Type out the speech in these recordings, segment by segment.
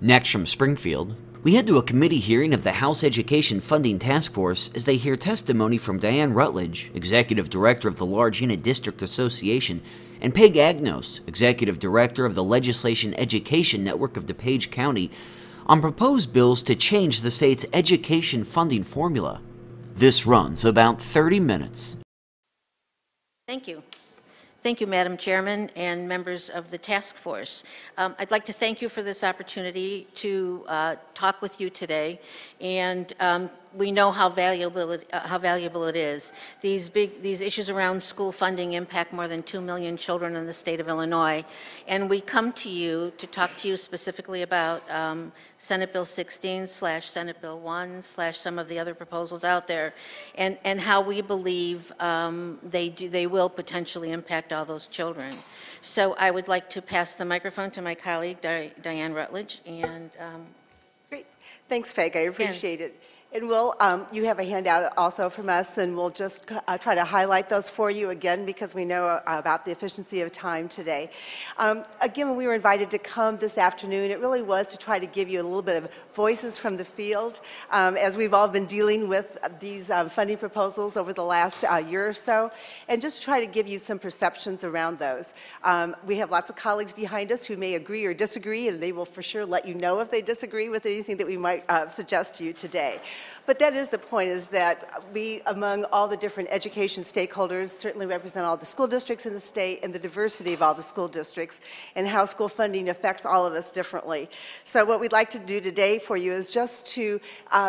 Next from Springfield, we head to a committee hearing of the House Education Funding Task Force as they hear testimony from Diane Rutledge, Executive Director of the Large Unit District Association, and Peg Agnos, Executive Director of the Legislation Education Network of DuPage County, on proposed bills to change the state's education funding formula. This runs about 30 minutes. Thank you. Thank you, Madam Chairman and members of the task force. I'd like to thank you for this opportunity to talk with you today, and we know how valuable it is. These issues around school funding impact more than 2 million children in the state of Illinois, and we come to you to talk to you specifically about Senate Bill 16 / Senate Bill 1 / some of the other proposals out there, and how we believe they will potentially impact all those children. So I would like to pass the microphone to my colleague, Diane Rutledge. And great. Thanks, Peg. I appreciate it. And you have a handout also from us, and we'll just try to highlight those for you again because we know about the efficiency of time today. Again, when we were invited to come this afternoon, it really was to try to give you a little bit of voices from the field as we've all been dealing with these funding proposals over the last year or so, and just try to give you some perceptions around those. We have lots of colleagues behind us who may agree or disagree, and they will for sure let you know if they disagree with anything that we might suggest to you today. But that is the point, is that we, among all the different education stakeholders, certainly represent all the school districts in the state and the diversity of all the school districts and how school funding affects all of us differently. So what we'd like to do today for you is just to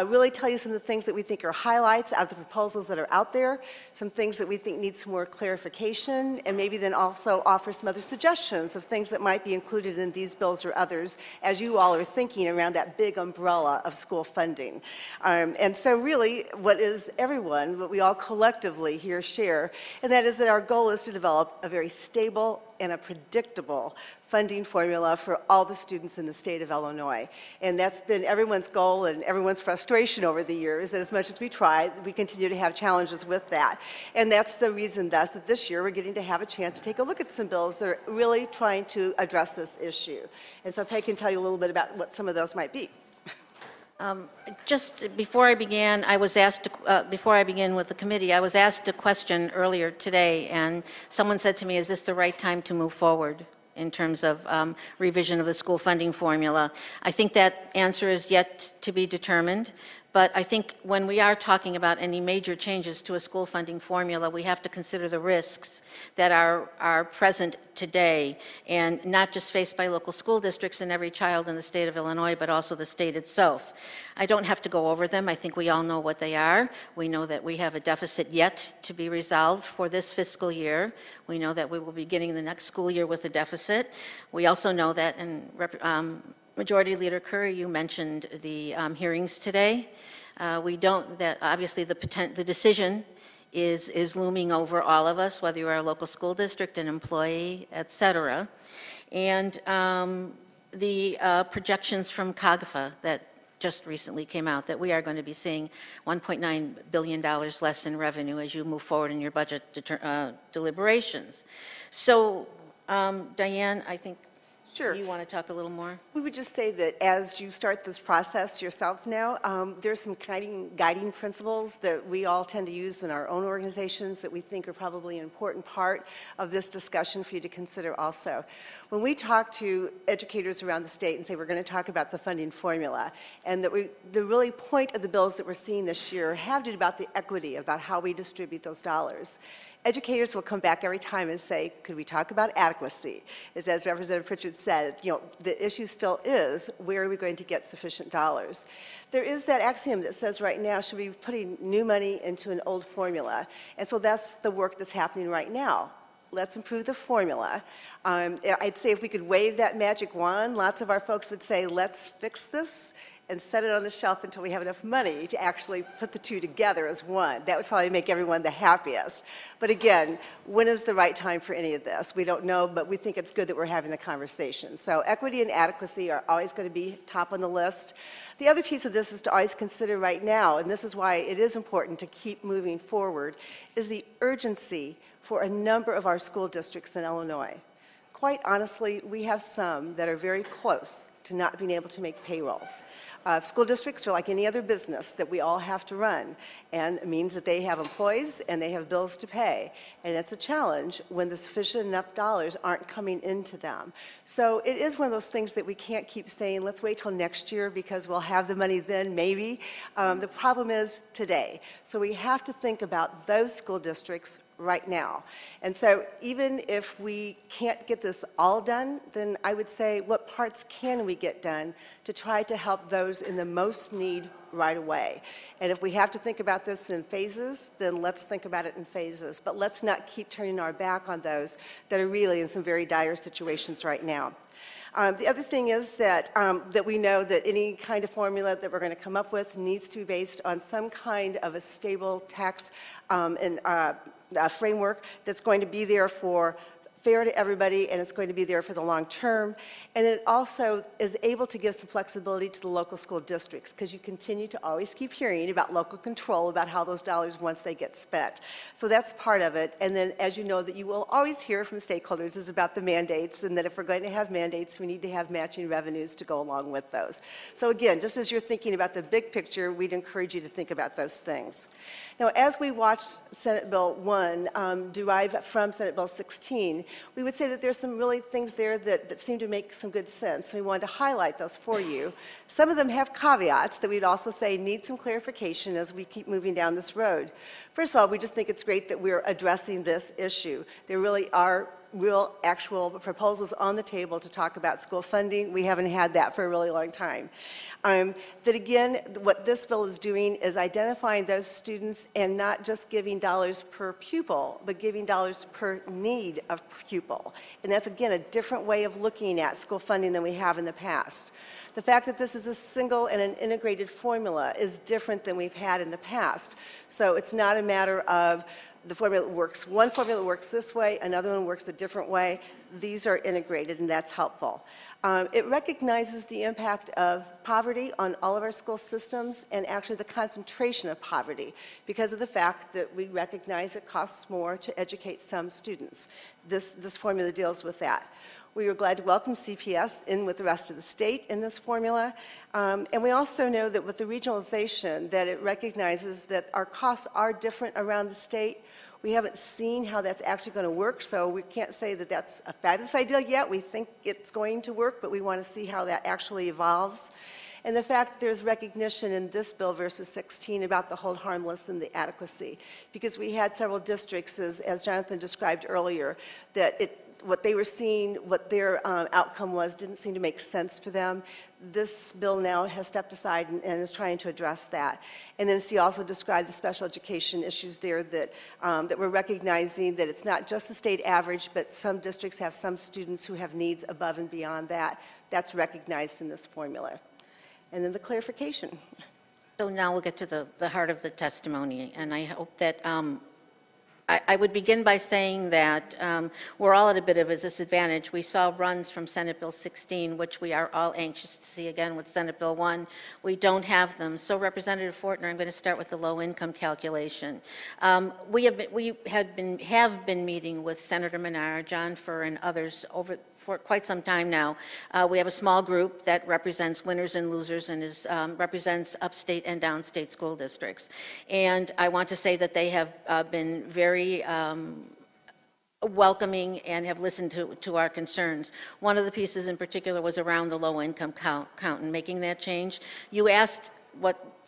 really tell you some of the things that we think are highlights out of the proposals that are out there, some things that we think need some more clarification, and maybe then also offer some other suggestions of things that might be included in these bills or others as you all are thinking around that big umbrella of school funding. And so really what we all collectively here share, and that is that our goal is to develop a very stable and a predictable funding formula for all the students in the state of Illinois. And that's been everyone's goal and everyone's frustration over the years. And as much as we try, we continue to have challenges with that. And that's the reason thus that this year we're getting to have a chance to take a look at some bills that are really trying to address this issue. And so Peg can tell you a little bit about what some of those might be. Just before I began, before I begin with the committee, I was asked a question earlier today, and someone said to me, is this the right time to move forward in terms of revision of the school funding formula? I think that answer is yet to be determined. But I think when we are talking about any major changes to a school funding formula, we have to consider the risks that are present today, and not just faced by local school districts and every child in the state of Illinois, but also the state itself. I don't have to go over them. I think we all know what they are. We know that we have a deficit yet to be resolved for this fiscal year. We know that we will be beginning the next school year with a deficit. We also know that, and Majority Leader Curry, you mentioned the hearings today. That obviously the decision is looming over all of us, whether you are a local school district, an employee, et cetera. And the projections from CAGFA that just recently came out, that we are going to be seeing $1.9 billion less in revenue as you move forward in your budget deliberations. So, Diane, I think Sure. you want to talk a little more? We would just say that as you start this process yourselves now, there's some guiding principles that we all tend to use in our own organizations that we think are probably an important part of this discussion for you to consider also. When we talk to educators around the state and say we're going to talk about the funding formula, and that the really point of the bills that we're seeing this year have to do about the equity, about how we distribute those dollars. Educators will come back every time and say, could we talk about adequacy? As Representative Pritchard said, the issue still is, where are we going to get sufficient dollars? There is that axiom that says right now, should we be putting new money into an old formula? And so that's the work that's happening right now. Let's improve the formula. I'd say if we could wave that magic wand, lots of our folks would say, let's fix this and set it on the shelf until we have enough money to actually put the two together as one. That would probably make everyone the happiest. But again, when is the right time for any of this? We don't know, but we think it's good that we're having the conversation. So equity and adequacy are always going to be top on the list. The other piece of this is to always consider right now, and this is why it is important to keep moving forward, is the urgency for a number of our school districts in Illinois. quite honestly, we have some that are very close to not being able to make payroll. School districts are like any other business that we all have to run, and it means that they have employees and they have bills to pay, and it's a challenge when the sufficient enough dollars aren't coming into them. So it is one of those things that we can't keep saying, let's wait till next year because we'll have the money then, maybe. The problem is today. So we have to think about those school districts right now. And so even if we can't get this all done, then I would say what parts can we get done to try to help those in the most need right away. And if we have to think about this in phases, then let's think about it in phases. But let's not keep turning our back on those that are really in some very dire situations right now. The other thing is that, that we know that any kind of formula that we're going to come up with needs to be based on some kind of a stable tax framework that's going to be there for fair to everybody, and it's going to be there for the long term. And it also is able to give some flexibility to the local school districts, because you continue to always keep hearing about local control, about how those dollars once they get spent. So that's part of it. And then, as you know, that you will always hear from stakeholders is about the mandates, and that if we're going to have mandates, we need to have matching revenues to go along with those. So again, just as you're thinking about the big picture, we'd encourage you to think about those things. Now, as we watch Senate Bill 1 derive from Senate Bill 16, we would say that there's some really things there that seem to make some good sense. We wanted to highlight those for you. Some of them have caveats that we'd also say need some clarification as we keep moving down this road. First of all, we just think it's great that we're addressing this issue. There really are real actual proposals on the table to talk about school funding. We haven't had that for a really long time. That again, what this bill is doing is identifying those students and not just giving dollars per pupil, but giving dollars per need of pupil. And that's again a different way of looking at school funding than we have in the past. The fact that this is a single and an integrated formula is different than we've had in the past. So it's not a matter of the formula works, one formula works this way, another one works a different way. These are integrated, and that's helpful. It recognizes the impact of poverty on all of our school systems, and actually the concentration of poverty, because of the fact that we recognize it costs more to educate some students. This formula deals with that. We were glad to welcome CPS in with the rest of the state in this formula. And we also know that with the regionalization, that it recognizes that our costs are different around the state. We haven't seen how that's actually going to work, so we can't say that that's a fabulous idea yet. We think it's going to work, but we want to see how that actually evolves. And the fact that there's recognition in this bill versus 16 about the hold harmless and the adequacy. Because we had several districts, as Jonathan described earlier, that what they were seeing, what their outcome was, didn't seem to make sense for them. This bill now has stepped aside and is trying to address that. And then she also described the special education issues there that we're recognizing that it's not just the state average, but some districts have some students who have needs above and beyond that. That's recognized in this formula. And then the clarification. So now we'll get to the heart of the testimony, and I hope that I would begin by saying that we're all at a bit of a disadvantage. We saw runs from Senate Bill 16, which we are all anxious to see again with Senate Bill 1. We don't have them. So Representative Fortner, I'm going to start with the low income calculation. We have been meeting with Senator Menard, John Furr, and others for quite some time now. We have a small group that represents winners and losers and represents upstate and downstate school districts. And I want to say that they have been very welcoming and have listened to our concerns. One of the pieces in particular was around the low income count and making that change. You asked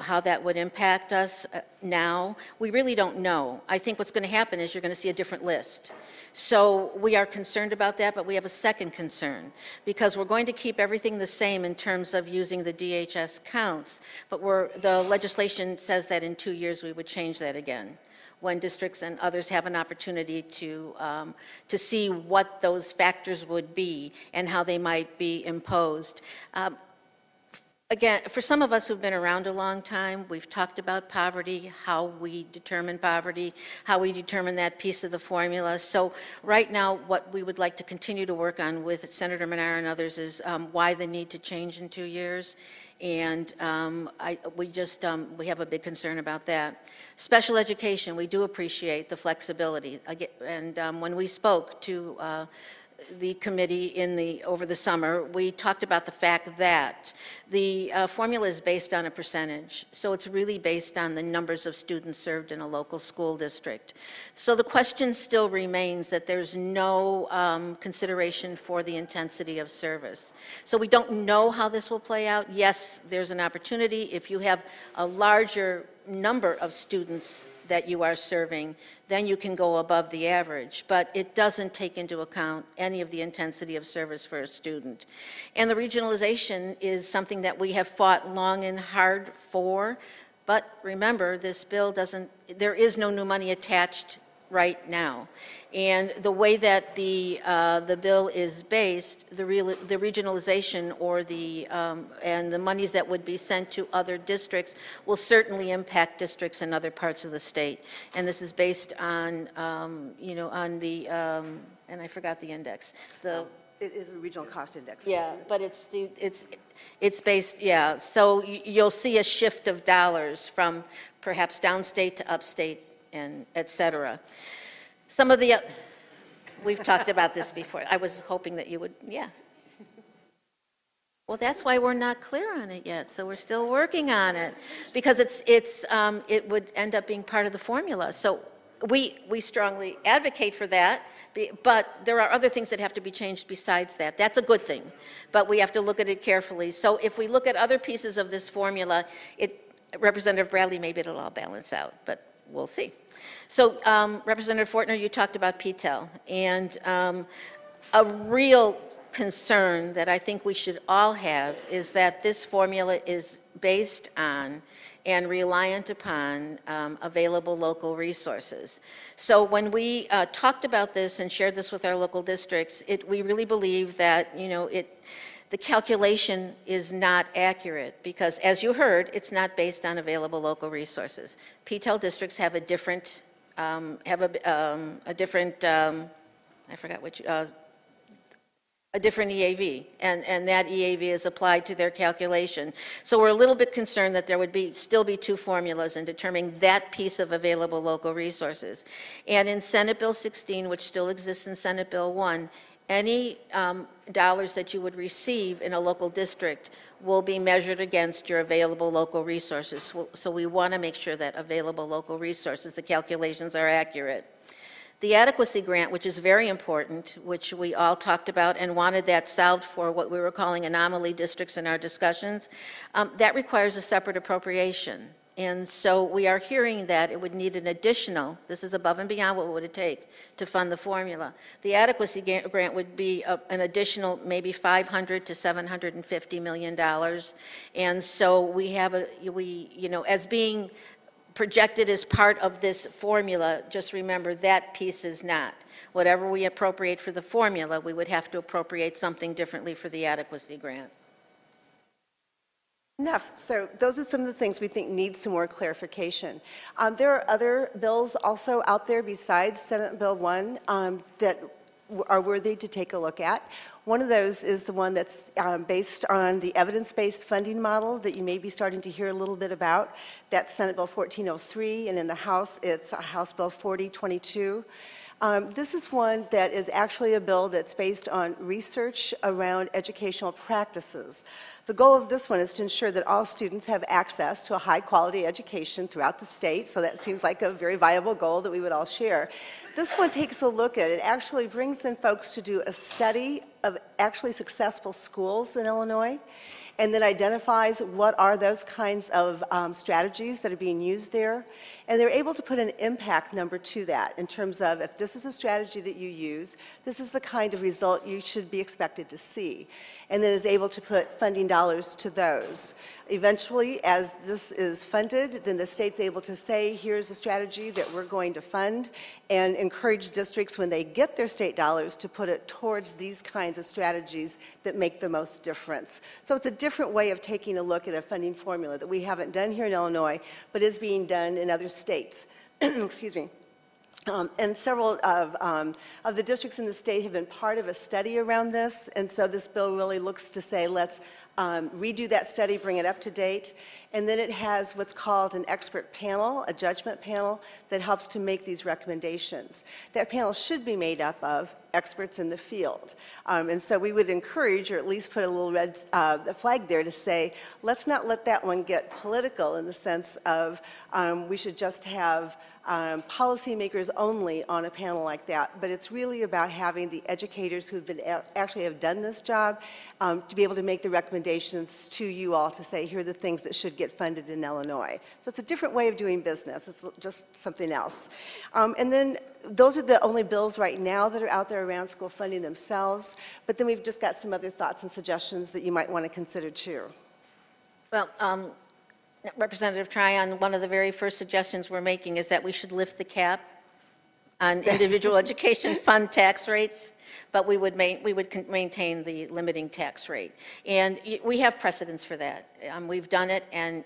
how that would impact us now. We really don't know. I think what's going to happen is you're going to see a different list. So we are concerned about that, but we have a second concern, because we're going to keep everything the same in terms of using the DHS counts, but the legislation says that in 2 years we would change that again, when districts and others have an opportunity to see what those factors would be and how they might be imposed. Again, for some of us who've been around a long time, we've talked about poverty, how we determine poverty, how we determine that piece of the formula. So right now, what we would like to continue to work on with Senator Menard and others is why the need to change in 2 years. And we have a big concern about that. Special education, we do appreciate the flexibility. And when we spoke to the committee over the summer, we talked about the fact that the formula is based on a percentage. So it's really based on the numbers of students served in a local school district. So the question still remains that there's no consideration for the intensity of service. So we don't know how this will play out. Yes, there's an opportunity if you have a larger number of students that you are serving, then you can go above the average, but it doesn't take into account any of the intensity of service for a student. And the regionalization is something that we have fought long and hard for, but remember, this bill there is no new money attached right now. And the way that the bill is based, the regionalization or and the monies that would be sent to other districts will certainly impact districts in other parts of the state. And this is based on, on the, and I forgot the index. It is a regional cost index. Yeah, but it's based, yeah. So you'll see a shift of dollars from perhaps downstate to upstate and et cetera. Some of the, we've talked about this before. I was hoping that you would, yeah. Well, that's why we're not clear on it yet, so we're still working on it, because it would end up being part of the formula. So we strongly advocate for that, but there are other things that have to be changed besides that. That's a good thing, but we have to look at it carefully. So if we look at other pieces of this formula, Representative Bradley, maybe it'll all balance out, but we'll see. So Representative Fortner, you talked about PTEL, and a real concern that I think we should all have is that this formula is based on and reliant upon available local resources. So when we talked about this and shared this with our local districts, we really believe that, the calculation is not accurate because, as you heard, it's not based on available local resources. PTEL districts have a different, I forgot which, a different EAV, and that EAV is applied to their calculation. So we're a little bit concerned that there would still be two formulas in determining that piece of available local resources. And in Senate Bill 16, which still exists in Senate Bill 1, any dollars that you would receive in a local district will be measured against your available local resources. So we want to make sure that available local resources, the calculations are accurate. The adequacy grant, which is very important, which we all talked about and wanted that solved for what we were calling anomaly districts in our discussions, that requires a separate appropriation. And so we are hearing that it would need an additional, this is above and beyond what would it take to fund the formula. The adequacy grant would be an additional maybe $500 to $750 million. And so we have as being projected as part of this formula, just remember that piece is not. Whatever we appropriate for the formula, we would have to appropriate something differently for the adequacy grant. Enough. So those are some of the things we think need some more clarification. There are other bills also out there besides Senate Bill 1 that are worthy to take a look at. One of those is the one that's based on the evidence-based funding model that you may be starting to hear a little bit about. That's Senate Bill 1403, and in the House, it's House Bill 4022. This is one that is actually a bill that's based on research around educational practices. The goal of this one is to ensure that all students have access to a high-quality education throughout the state, so that seems like a very viable goal that we would all share. This one takes a look at it, actually brings in folks to do a study of actually successful schools in Illinois, and then identifies what are those kinds of strategies that are being used there. And they're able to put an impact number to that in terms of if this is a strategy that you use, this is the kind of result you should be expected to see. And then is able to put funding dollars to those. Eventually, as this is funded, then the state's able to say, here's a strategy that we're going to fund, and encourage districts when they get their state dollars to put it towards these kinds of strategies that make the most difference. So it's a different way of taking a look at a funding formula that we haven't done here in Illinois, but is being done in other states. Excuse me. And several of the districts in the state have been part of a study around this, and so this bill really looks to say, let's redo that study, bring it up to date, and then it has what's called an expert panel, a judgment panel, that helps to make these recommendations. That panel should be made up of experts in the field. And so we would encourage, or at least put a little red flag there to say, let's not let that one get political in the sense of we should just have policymakers only on a panel like that, but it's really about having the educators who've been actually have done this job to be able to make the recommendations to you all to say, here are the things that should get funded in Illinois. So it's a different way of doing business. It's just something else. And then those are the only bills right now that are out there around school funding themselves, but then we've just got some other thoughts and suggestions that you might want to consider too. Well, Representative Tryon, one of the very first suggestions we're making is that we should lift the cap on individual education fund tax rates, but we would maintain the limiting tax rate. And we have precedents for that. We've done it, and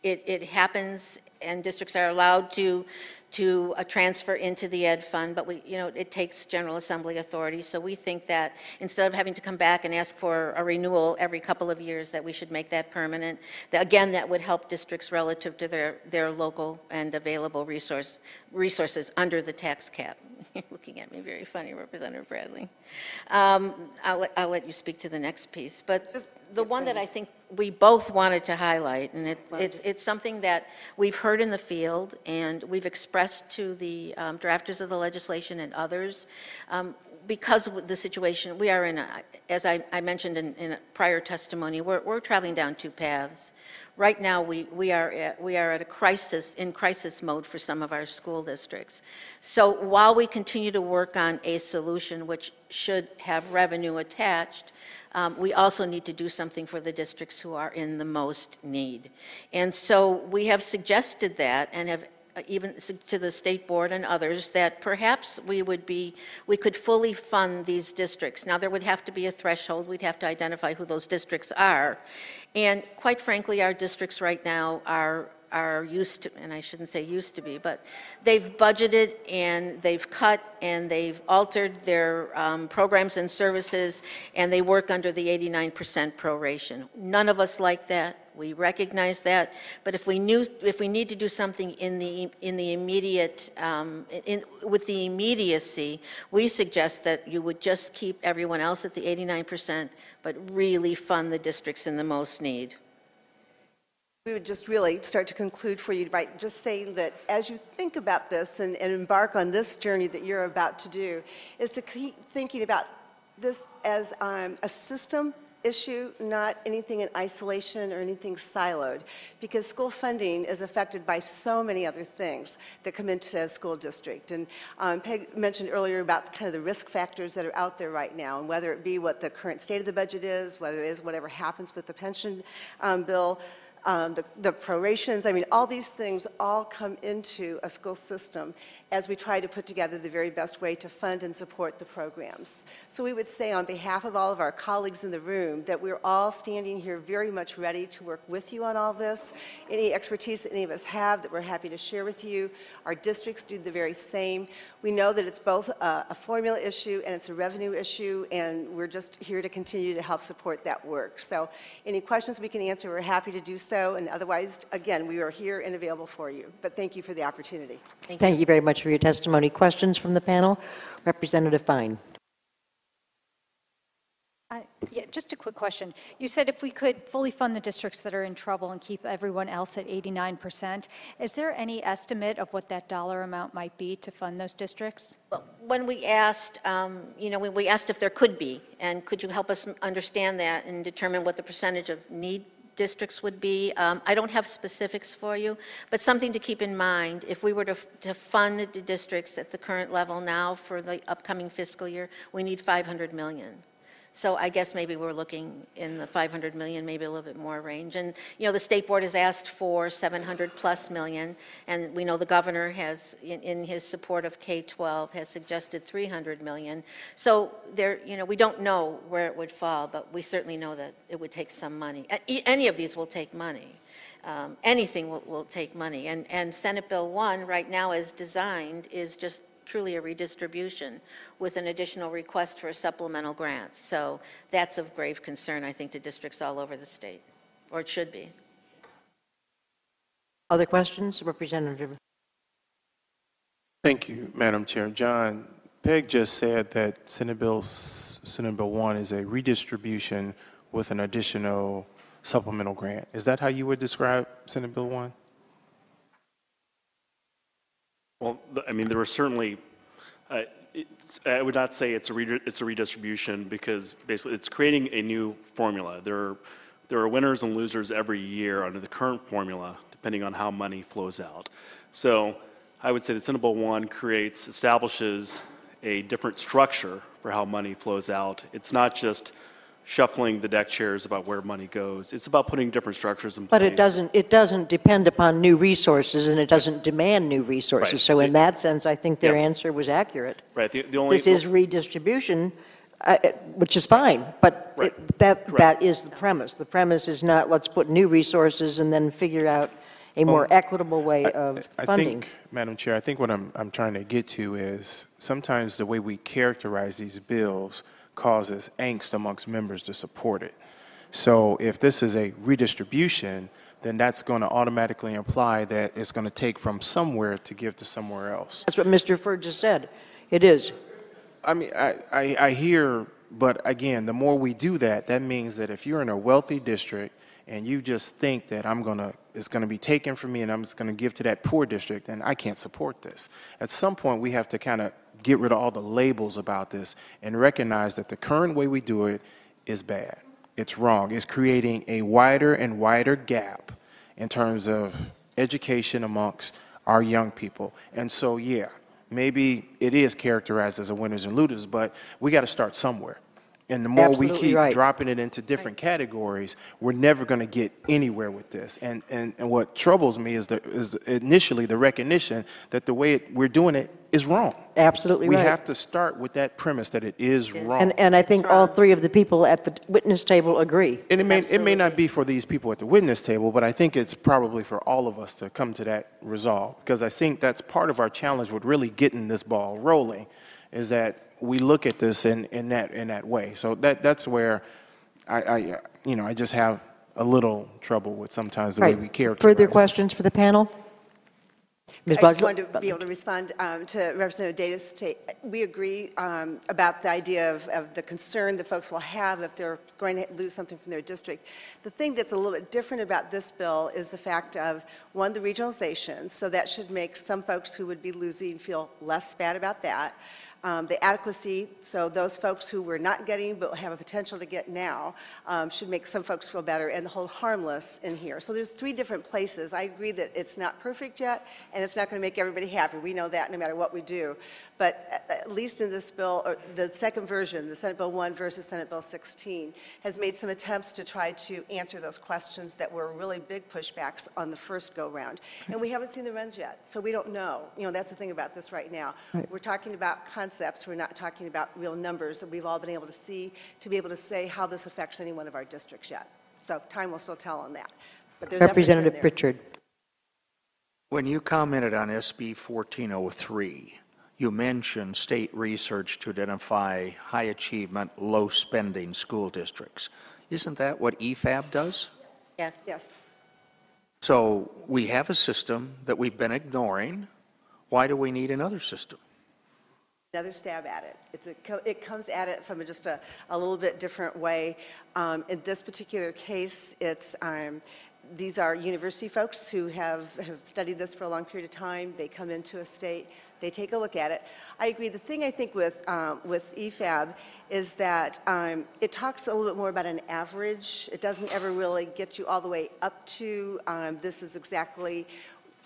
it happens, and districts are allowed to transfer into the ed fund, but it takes General Assembly authority. So we think that instead of having to come back and ask for a renewal every couple of years, that we should make that permanent. Again, that would help districts relative to their local and available resources under the tax cap. You're looking at me very funny, Representative Bradley. I'll let you speak to the next piece, but just the one that I think we both wanted to highlight, and it's something that we've heard in the field and we've expressed to the drafters of the legislation and others. Because of the situation we are in, as I mentioned in a prior testimony, we're traveling down two paths. Right now, we are at a crisis mode for some of our school districts. So while we continue to work on a solution which should have revenue attached, we also need to do something for the districts who are in the most need. And so we have suggested that and have even to the state board and others that perhaps we could fully fund these districts. Now there would have to be a threshold. We'd have to identify who those districts are. And quite frankly, our districts right now are used to, and I shouldn't say used to be, but they've budgeted and they've cut and they've altered their programs and services, and they work under the 89% proration. None of us like that. We recognize that, but if we need to do something in the immediate, with the immediacy, we suggest that you would just keep everyone else at the 89%, but really fund the districts in the most need. We would just really start to conclude for you by just saying that as you think about this and embark on this journey that you're about to do, is to keep thinking about this as a system issue, not anything in isolation or anything siloed, because school funding is affected by so many other things that come into a school district. And Peg mentioned earlier about kind of the risk factors that are out there right now, and whether it be what the current state of the budget is, whether it is whatever happens with the pension bill, the prorations, I mean, all these things all come into a school system as we try to put together the very best way to fund and support the programs. So we would say on behalf of all of our colleagues in the room that we're all standing here very much ready to work with you on all this. Any expertise that any of us have that we're happy to share with you. Our districts do the very same. We know that it's both a formula issue and it's a revenue issue, and we're just here to continue to help support that work. So any questions we can answer, we're happy to do so, and otherwise, again, we are here and available for you. But thank you for the opportunity. Thank you very much for your testimony. Questions from the panel? Representative Fine. Yeah, just a quick question. You said if we could fully fund the districts that are in trouble and keep everyone else at 89%, is there any estimate of what that dollar amount might be to fund those districts? Well, when we asked, when we asked if there could be, and could you help us understand that and determine what the percentage of need districts would be. I don't have specifics for you, but something to keep in mind, if we were to fund the districts at the current level now for the upcoming fiscal year, we need $500 million. So I guess maybe we're looking in the 500 million, maybe a little bit more range. And, the state board has asked for 700+ million, and we know the governor has, in his support of K-12, has suggested 300 million. So there, we don't know where it would fall, but we certainly know that it would take some money. Any of these will take money. Anything will take money. And Senate Bill 1 right now as designed is just truly a redistribution with an additional request for a supplemental grant. So that's of grave concern, I think, to districts all over the state, or it should be. Other questions? Representative. Thank you, Madam Chair. John, Peg just said that Senate Bill 1 is a redistribution with an additional supplemental grant. Is that how you would describe Senate Bill 1? Well, I mean, there were certainly, I would not say it's a redistribution, because basically it's creating a new formula. There are winners and losers every year under the current formula, depending on how money flows out. So I would say that Senate Bill 1 establishes a different structure for how money flows out. It's not just shuffling the deck chairs about where money goes. It's about putting different structures in place. But it doesn't depend upon new resources, and it doesn't demand new resources. Right. So in that sense, I think their Yep. answer was accurate. Right. The only, This is redistribution, which is fine, but Right. that is the premise. The premise is not, let's put new resources and then figure out a more equitable way of I funding. think, Madam Chair, I think what I'm trying to get to is sometimes the way we characterize these bills causes angst amongst members to support it. So if this is a redistribution, then that's going to automatically imply that it's going to take from somewhere to give to somewhere else. That's what Mr. Ford just said. It is. I mean, I hear, but again, the more we do that, that means that if you're in a wealthy district and you just think that it's going to be taken from me and I'm just going to give to that poor district, then I can't support this. At some point, we have to kind of get rid of all the labels about this and recognize that the current way we do it is bad. It's wrong. It's creating a wider and wider gap in terms of education amongst our young people. And so, yeah, maybe it is characterized as a winners and losers, but we got to start somewhere. And the more we Absolutely keep right. dropping it into different categories, we're never going to get anywhere with this. And what troubles me is initially the recognition that the way we're doing it is wrong. Absolutely We right. have to start with that premise that it is wrong. And I think all three of the people at the witness table agree. And it may not be for these people at the witness table, but I think it's probably for all of us to come to that resolve, because I think that's part of our challenge with really getting this ball rolling, is that we look at this in that way. So that's where I just have a little trouble with sometimes the way we characterize Further this. questions for the panel? Ms. I just Bogdan? wanted to be able to respond to Representative Davis. We agree about the idea of the concern that folks will have if they're going to lose something from their district. The thing that's a little bit different about this bill is the fact of, one, the regionalization. So that should make some folks who would be losing feel less bad about that. The adequacy, so those folks who were not getting but have a potential to get now, should make some folks feel better, and the whole harmless in here. So there's three different places. I agree that it's not perfect yet, and it's not going to make everybody happy. We know that no matter what we do. But at least in this bill, or the second version, the Senate Bill 1 versus Senate Bill 16, has made some attempts to try to answer those questions that were really big pushbacks on the first go-round. And we haven't seen the runs yet, so we don't know. You know, that's the thing about this right now. Right. We're talking about concepts. We're not talking about real numbers that we've all been able to see to be able to say how this affects any one of our districts yet. So time will still tell on that. But there's efforts in Representative there. Pritchard. When you commented on SB 1403, you mentioned state research to identify high achievement, low spending school districts. Isn't that what EFAB does? Yes. Yes. So we have a system that we've been ignoring. Why do we need another system? Another stab at it. It comes at it from just a little bit different way. In this particular case, these are university folks who have studied this for a long period of time. They come into a state, they take a look at it. I agree. The thing I think with EFAB is that it talks a little bit more about an average. It doesn't ever really get you all the way up to this is exactly,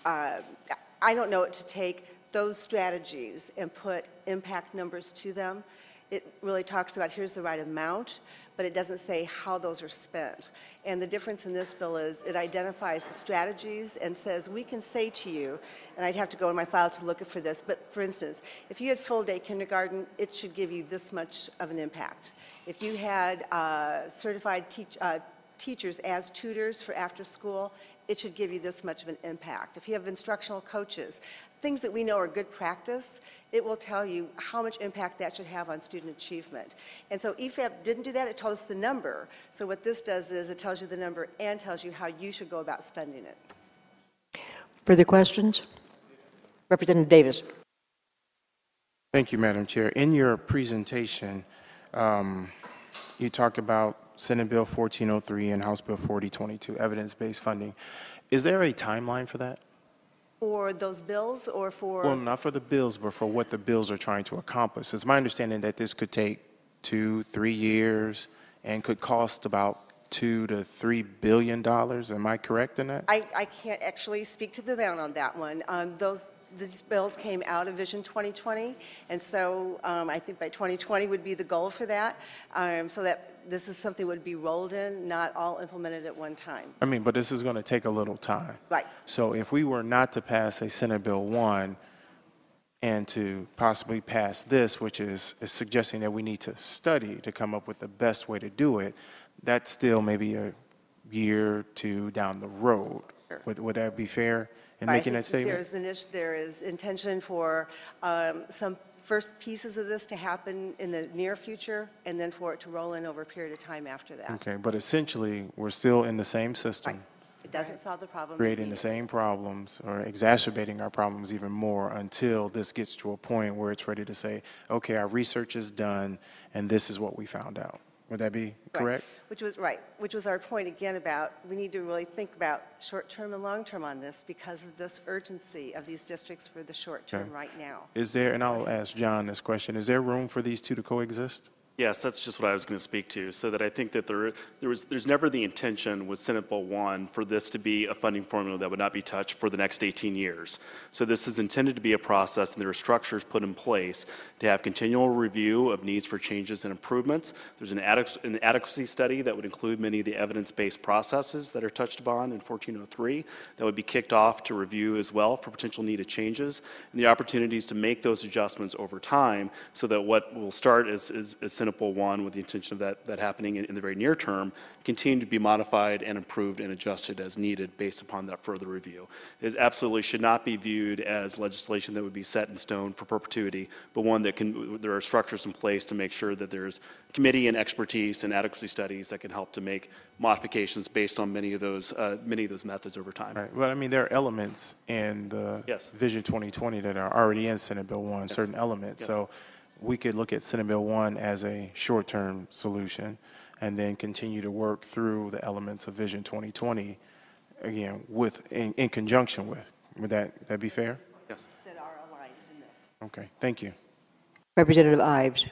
I don't know it to take those strategies and put impact numbers to them. It really talks about here's the right amount, but it doesn't say how those are spent. And the difference in this bill is it identifies strategies and says we can say to you, and I'd have to go in my file to look for this, but for instance, if you had full day kindergarten, it should give you this much of an impact. If you had certified teachers as tutors for after school, it should give you this much of an impact. If you have instructional coaches, things that we know are good practice, it will tell you how much impact that should have on student achievement. And so EFAB didn't do that, it told us the number. So what this does is it tells you the number and tells you how you should go about spending it. Further questions? Representative Davis. Thank you, Madam Chair. In your presentation, you talked about Senate Bill 1403 and House Bill 4022, evidence-based funding. Is there a timeline for that? For those bills or for? Well, not for the bills, but for what the bills are trying to accomplish. It's my understanding that this could take 2-3 years and could cost about $2 to $3 billion. Am I correct in that? I can't actually speak to the amount on that one. These bills came out of Vision 2020, and so I think by 2020 would be the goal for that, so that this is something would be rolled in, not all implemented at one time. I mean, but this is going to take a little time. Right. So if we were not to pass a Senate Bill 1 and to possibly pass this, which is suggesting that we need to study to come up with the best way to do it, that's still maybe a year or two down the road. Sure. Would that be fair in But making that statement? There is intention for some first pieces of this to happen in the near future, and then for it to roll in over a period of time after that. Okay, but essentially, we're still in the same system. Right. It doesn't solve the problem. Creating the same problems or exacerbating our problems even more until this gets to a point where it's ready to say, okay, our research is done, and this is what we found out. Would that be correct? Right. Which was our point again about we need to really think about short-term and long-term on this because of this urgency of these districts for the short-term right now. Is there, and I'll ask John this question, is there room for these two to coexist? Yes, that's just what I was going to speak to. So that I think that there's never the intention with Senate Bill 1 for this to be a funding formula that would not be touched for the next 18 years. So this is intended to be a process, and there are structures put in place to have continual review of needs for changes and improvements. There's an adequacy study that would include many of the evidence-based processes that are touched upon in 1403 that would be kicked off to review as well for potential needed changes and the opportunities to make those adjustments over time so that what will start as Senate Bill 1 with the intention of that happening in the very near term continue to be modified and improved and adjusted as needed based upon that further review. It absolutely should not be viewed as legislation that would be set in stone for perpetuity, but one that there are structures in place to make sure that there's committee and expertise and adequacy studies that can help to make modifications based on many of those methods over time. Right. Well, I mean, there are elements in the Vision 2020 that are already in Senate Bill 1, certain elements. So we could look at Senate Bill 1 as a short-term solution and then continue to work through the elements of Vision 2020, again, in conjunction with. Would that be fair? Yes. That are aligned in this. Okay, thank you. Representative Ives.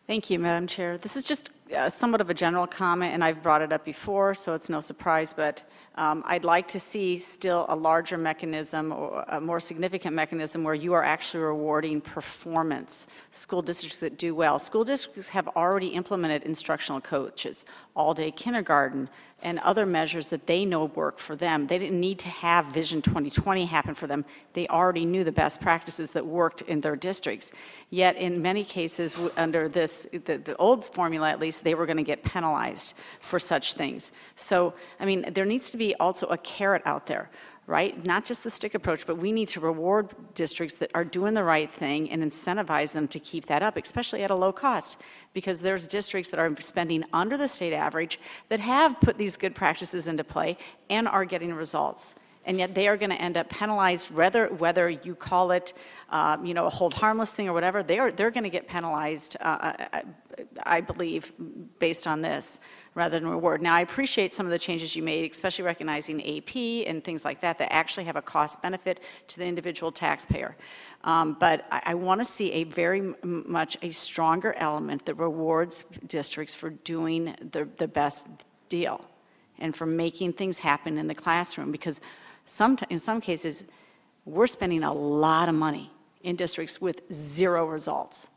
Thank you, Madam Chair. This is just somewhat of a general comment, and I've brought it up before, so it's no surprise, but I'd like to see still a larger mechanism or a more significant mechanism where you are actually rewarding performance. School districts that do well. School districts have already implemented instructional coaches, all-day kindergarten, and other measures that they know work for them. They didn't need to have Vision 2020 happen for them. They already knew the best practices that worked in their districts. Yet in many cases, under this, the old formula at least, they were going to get penalized for such things. So, I mean, there needs to be also a carrot out there, right? Not just the stick approach, but we need to reward districts that are doing the right thing and incentivize them to keep that up, especially at a low cost, because there's districts that are spending under the state average that have put these good practices into play and are getting results. And yet they are going to end up penalized, whether you call it, a hold harmless thing or whatever. They're going to get penalized, I believe, based on this, rather than reward. Now, I appreciate some of the changes you made, especially recognizing AP and things like that actually have a cost benefit to the individual taxpayer. But I want to see a very much a stronger element that rewards districts for doing the best deal and for making things happen in the classroom, because in some cases, we're spending a lot of money in districts with zero results.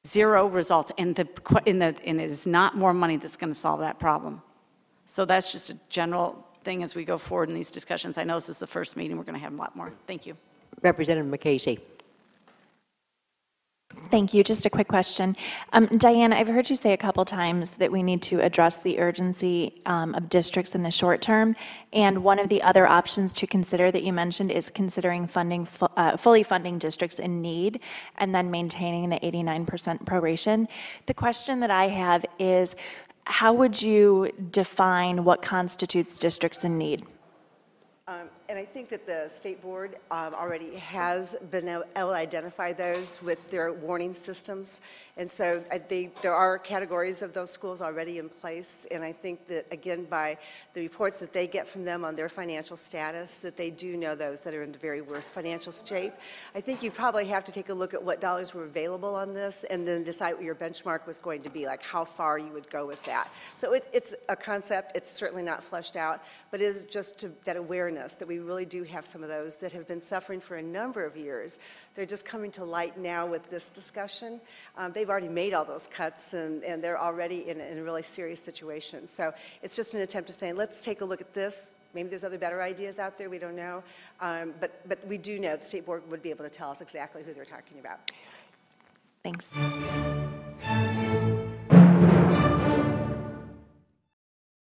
Zero results, and it is not more money that's going to solve that problem. So that's just a general thing as we go forward in these discussions. I know this is the first meeting, we're going to have a lot more. Thank you. Representative McCasey. Thank you. Just a quick question. Diane, I've heard you say a couple times that we need to address the urgency of districts in the short term, and one of the other options to consider that you mentioned is considering funding, fully funding districts in need and then maintaining the 89% proration. The question that I have is, how would you define what constitutes districts in need? And I think that the state board already has been able to identify those with their warning systems. And so there are categories of those schools already in place. And I think that, again, by the reports that they get from them on their financial status, that they do know those that are in the very worst financial shape. I think you probably have to take a look at what dollars were available on this and then decide what your benchmark was going to be, like how far you would go with that. So it's a concept. It's certainly not fleshed out, but it is just that awareness that we really do have some of those that have been suffering for a number of years. They're just coming to light now with this discussion. They've already made all those cuts, and they're already in a really serious situation. So it's just an attempt of saying, let's take a look at this. Maybe there's other better ideas out there, we don't know. But we do know the state board would be able to tell us exactly who they're talking about. Thanks.